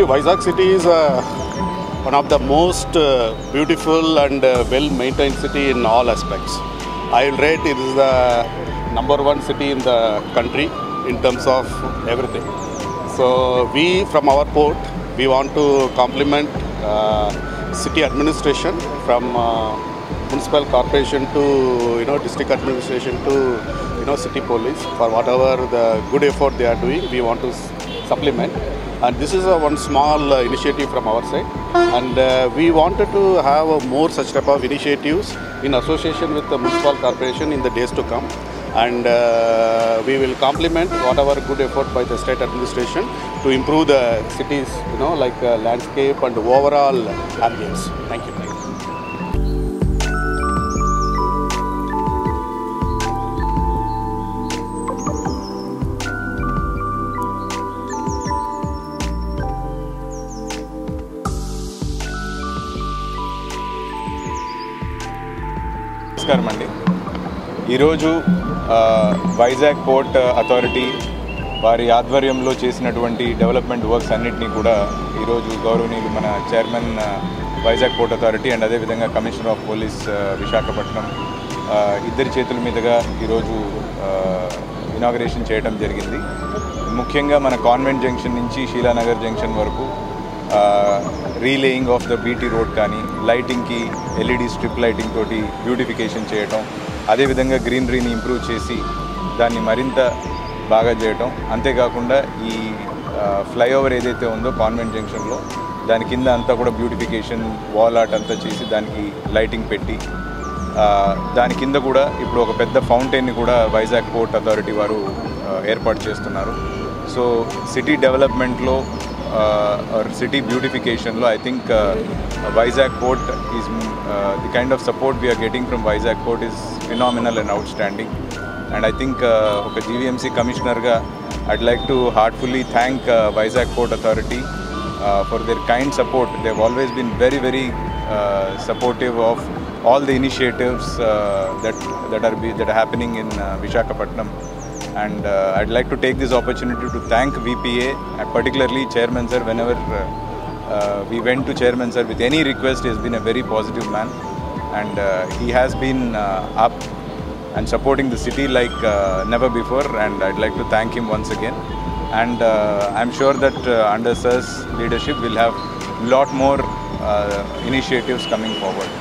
Vizag city is one of the most beautiful and well-maintained city in all aspects. I will rate it is the #1 city in the country in terms of everything. So we from our port, we want to compliment city administration from municipal corporation to district administration to city police for whatever the good effort they are doing. We want to supplement, and this is one small initiative from our side, and we wanted to have more such type of initiatives in association with the municipal corporation in the days to come, and we will complement whatever good effort by the state administration to improve the cities, like landscape and overall ambience. Thank you. నమస్కారం అండి. ఈరోజు Vizag port authority వారి ఆధ్వర్యంలో చేసినటువంటి development works అన్నింటినీ కూడా ఈరోజు గౌరవనీయులు మన chairman Vizag port authority and అదేవిధంగా కమిషనర్ ఆఫ్ పోలీస్ విశాఖపట్నం ఇద్దరి చేతుల మీదుగా ఈరోజు ఇనాగరేషన్ చేయడం జరిగింది. ముఖ్యంగా మన కాన్వెంట్ జంక్షన్ నుంచి శీలానగర్ జంక్షన్ వరకు రీలేయింగ్ ఆఫ్ ద బీటీ రోడ్ కానీ, లైటింగ్కి ఎల్ఈడి స్ట్రిప్ లైటింగ్ తోటి బ్యూటిఫికేషన్ చేయటం, అదేవిధంగా గ్రీనరీని ఇంప్రూవ్ చేసి దాన్ని మరింత బాగా చేయటం, అంతేకాకుండా ఈ ఫ్లైఓవర్ ఏదైతే ఉందో కాన్వెంట్ జంక్షన్లో దాని కింద అంతా కూడా బ్యూటిఫికేషన్ వాల్ ఆర్ట్ అంతా చేసి దానికి లైటింగ్ పెట్టి దాని కింద కూడా ఇప్పుడు ఒక పెద్ద ఫౌంటైన్ని కూడా వైజాగ్ పోర్ట్ అథారిటీ వారు ఏర్పాటు చేస్తున్నారు. సో సిటీ డెవలప్మెంట్లో or city beautification lo, I think Vizag Port is the kind of support we are getting from Vizag Port is phenomenal and outstanding, and I think oka GVMC commissioner ga I'd like to heartfully thank Vizag Port Authority for their kind support. They've always been very supportive of all the initiatives that are happening in Visakhapatnam. And I'd like to take this opportunity to thank VPA, and particularly Chairman Sir. Whenever we went to Chairman Sir with any request, he has been a very positive man, and he has been up and supporting the city like never before, and I'd like to thank him once again. And I'm sure that under Sir's leadership we'll have a lot more initiatives coming forward.